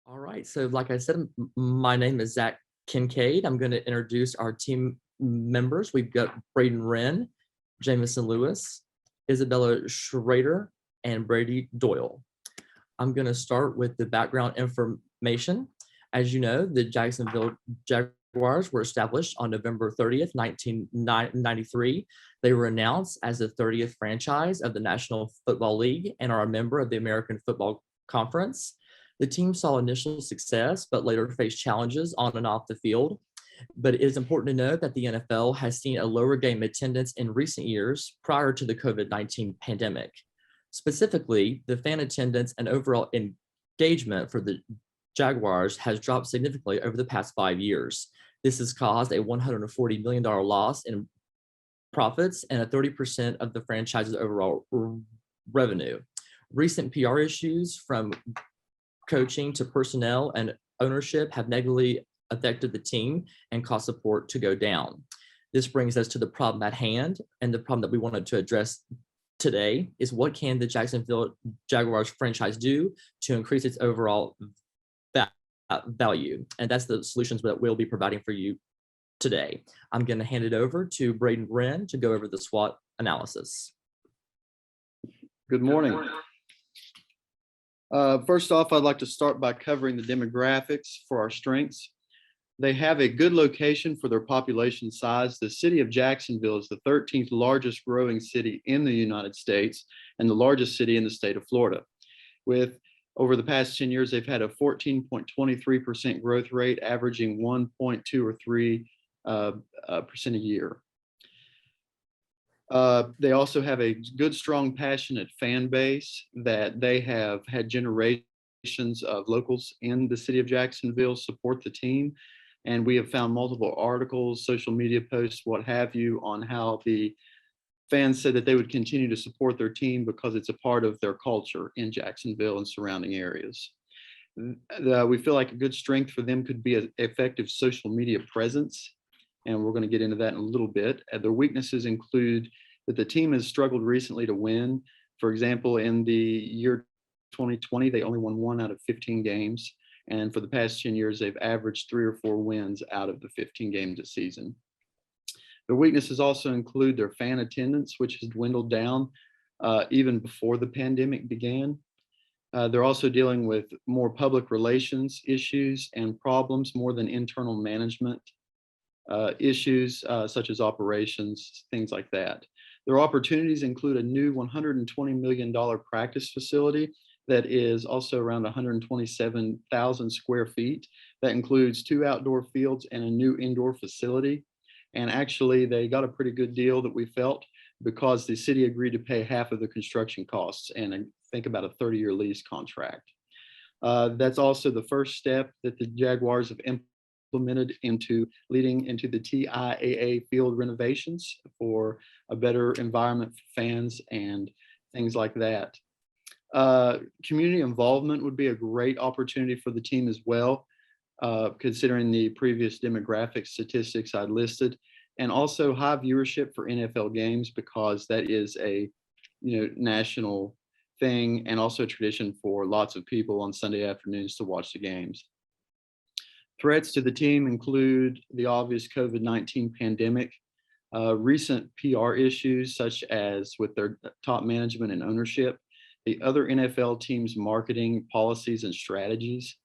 All right, so like I said, my name is Zach Kincaid. I'm going to introduce our team members. We've got Braden Wren, Jamison Lewis, Isabella Schrader, and Brady Doyle. I'm going to start with the background information. As you know, the Jacksonville Jaguars were established on November 30th, 1993. They were announced as the 30th franchise of the National Football League and are a member of the American Football Conference. The team saw initial success, but later faced challenges on and off the field. But it is important to note that the NFL has seen a lower game attendance in recent years prior to the COVID-19 pandemic. Specifically, the fan attendance and overall engagement for the Jaguars has dropped significantly over the past 5 years. This has caused a $140 million loss in profits and a 30% of the franchise's overall revenue. Recent PR issues from coaching to personnel and ownership have negatively affected the team and caused support to go down. This brings us to the problem at hand, and the problem that we wanted to address today is what can the Jacksonville Jaguars franchise do to increase its overall value? And that's the solutions that we'll be providing for you today. I'm going to hand it over to Braden Wren to go over the SWOT analysis. Good morning. First off, I'd like to start by covering the demographics for our strengths. They have a good location for their population size. The city of Jacksonville is the 13th largest growing city in the United States and the largest city in the state of Florida. With over the past 10 years, they've had a 14.23% growth rate, averaging 1.2 or 3% a year. They also have a good, strong, passionate fan base that they have had generations of locals in the city of Jacksonville support the team. And we have found multiple articles, social media posts, what have you, on how the fans said that they would continue to support their team because it's a part of their culture in Jacksonville and surrounding areas. We feel like a good strength for them could be an effective social media presence. And we're going to get into that in a little bit. Their weaknesses include that the team has struggled recently to win. For example, in the year 2020, they only won 1 out of 15 games. And for the past 10 years, they've averaged 3 or 4 wins out of the 15 games a season. Their weaknesses also include their fan attendance, which has dwindled down even before the pandemic began. They're also dealing with more public relations issues and problems more than internal management issues such as operations, things like that. Their opportunities include a new $120 million practice facility that is also around 127,000 square feet. That includes 2 outdoor fields and a new indoor facility. And actually, they got a pretty good deal that we felt because the city agreed to pay half of the construction costs and I think about a 30-year lease contract. That's also the first step that the Jaguars have implemented into leading into the TIAA field renovations for a better environment for fans and things like that. Community involvement would be a great opportunity for the team as well, considering the previous demographic statistics I listed, and also high viewership for NFL games because that is a national thing and also a tradition for lots of people on Sunday afternoons to watch the games. Threats to the team include the obvious COVID-19 pandemic, recent PR issues such as with their top management and ownership, the other NFL teams' marketing policies and strategies,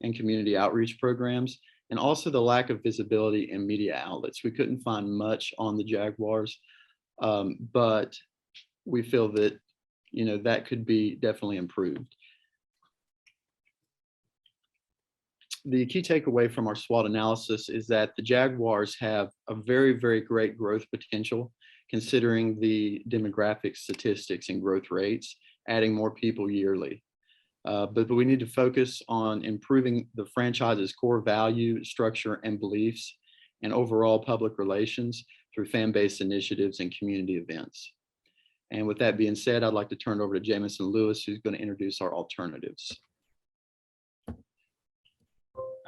and community outreach programs, and also the lack of visibility in media outlets. We couldn't find much on the Jaguars, but we feel that that could be definitely improved. The key takeaway from our SWOT analysis is that the Jaguars have a very, very great growth potential considering the demographic statistics and growth rates, adding more people yearly. But we need to focus on improving the franchise's core value, structure, and beliefs, and overall public relations through fan-based initiatives and community events. And with that being said, I'd like to turn it over to Jamison Lewis, who's going to introduce our alternatives.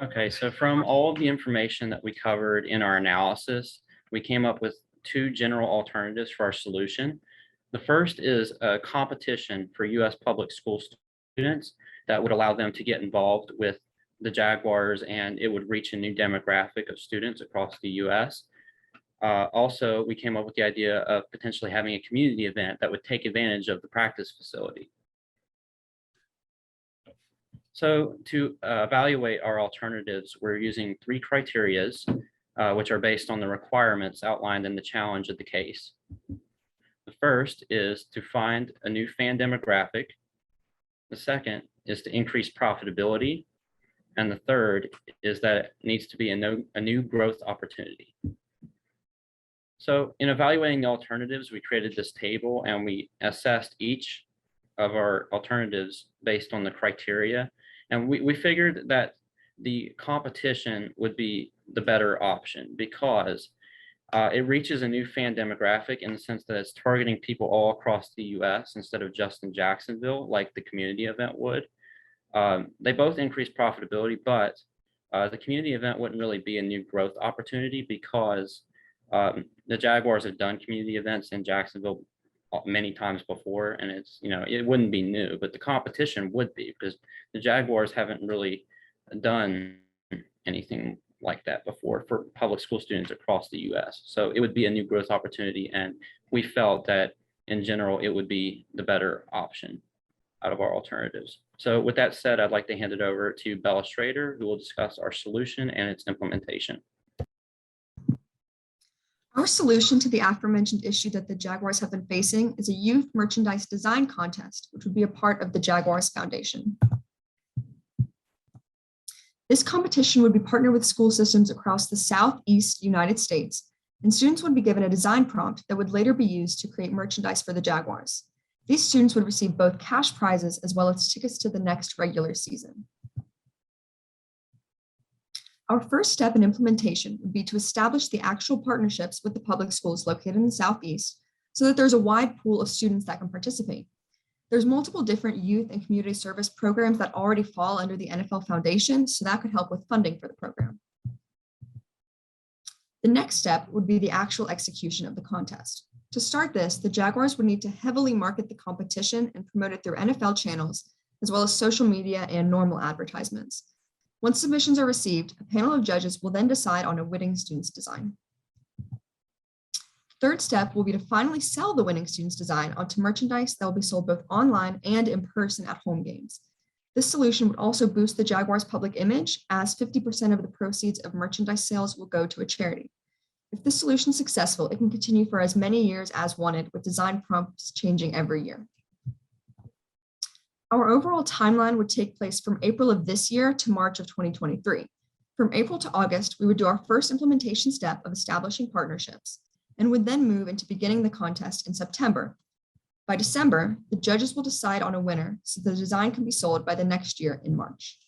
Okay, so from all of the information that we covered in our analysis, we came up with 2 general alternatives for our solution. The first is a competition for U.S. public school students that would allow them to get involved with the Jaguars, and it would reach a new demographic of students across the US. Also, we came up with the idea of potentially having a community event that would take advantage of the practice facility. So to evaluate our alternatives, we're using 3 criterias, which are based on the requirements outlined in the challenge of the case. The first is to find a new fan demographic. The second is to increase profitability. And the third is that it needs to be a new growth opportunity. So in evaluating the alternatives, we created this table and we assessed each of our alternatives based on the criteria. And we figured that the competition would be the better option because it reaches a new fan demographic in the sense that it's targeting people all across the US instead of just in Jacksonville, like the community event would. They both increase profitability, but the community event wouldn't really be a new growth opportunity because the Jaguars have done community events in Jacksonville many times before, and it's, it wouldn't be new, but the competition would be because the Jaguars haven't really done anything like that before for public school students across the US. So it would be a new growth opportunity, and we felt that in general, it would be the better option out of our alternatives. So with that said, I'd like to hand it over to Bella Schrader, who will discuss our solution and its implementation. Our solution to the aforementioned issue that the Jaguars have been facing is a youth merchandise design contest, which would be a part of the Jaguars Foundation. This competition would be partnered with school systems across the Southeast United States, and students would be given a design prompt that would later be used to create merchandise for the Jaguars. These students would receive both cash prizes as well as tickets to the next regular season. Our first step in implementation would be to establish the actual partnerships with the public schools located in the Southeast so that there's a wide pool of students that can participate. There's multiple different youth and community service programs that already fall under the NFL Foundation, so that could help with funding for the program. The next step would be the actual execution of the contest. To start this, the Jaguars would need to heavily market the competition and promote it through NFL channels, as well as social media and normal advertisements. Once submissions are received, a panel of judges will then decide on a winning student's design. Third step will be to finally sell the winning student's design onto merchandise that will be sold both online and in person at home games. This solution would also boost the Jaguars' public image, as 50% of the proceeds of merchandise sales will go to a charity. If this solution is successful, it can continue for as many years as wanted, with design prompts changing every year. Our overall timeline would take place from April of this year to March of 2023. From April to August, we would do our first implementation step of establishing partnerships and would then move into beginning the contest in September. By December, the judges will decide on a winner so the design can be sold by the next year in March.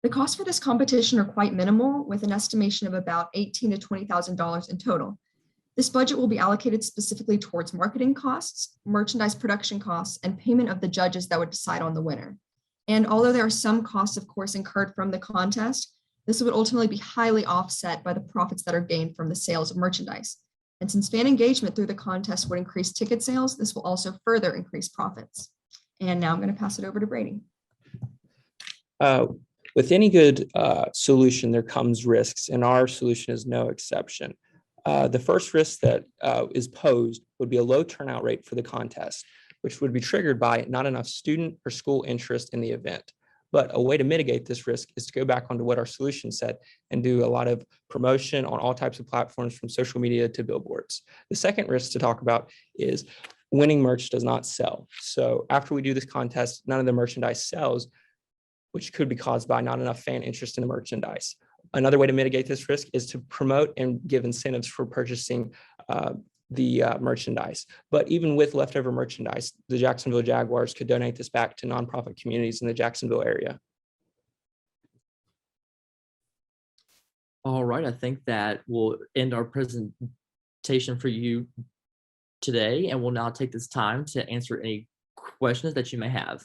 The costs for this competition are quite minimal, with an estimation of about $18,000 to $20,000 in total. This budget will be allocated specifically towards marketing costs, merchandise production costs, and payment of the judges that would decide on the winner. And although there are some costs, of course, incurred from the contest, this would ultimately be highly offset by the profits that are gained from the sales of merchandise. And since fan engagement through the contest would increase ticket sales, this will also further increase profits. And now I'm going to pass it over to Brady. With any good solution, there comes risks, and our solution is no exception. The first risk that is posed would be a low turnout rate for the contest, which would be triggered by not enough student or school interest in the event. But a way to mitigate this risk is to go back onto what our solution said and do a lot of promotion on all types of platforms, from social media to billboards. The second risk to talk about is winning merch does not sell. So after we do this contest, none of the merchandise sells, which could be caused by not enough fan interest in the merchandise. Another way to mitigate this risk is to promote and give incentives for purchasing the merchandise. But even with leftover merchandise, the Jacksonville Jaguars could donate this back to nonprofit communities in the Jacksonville area. All right, I think that will end our presentation for you today, and we'll now take this time to answer any questions that you may have.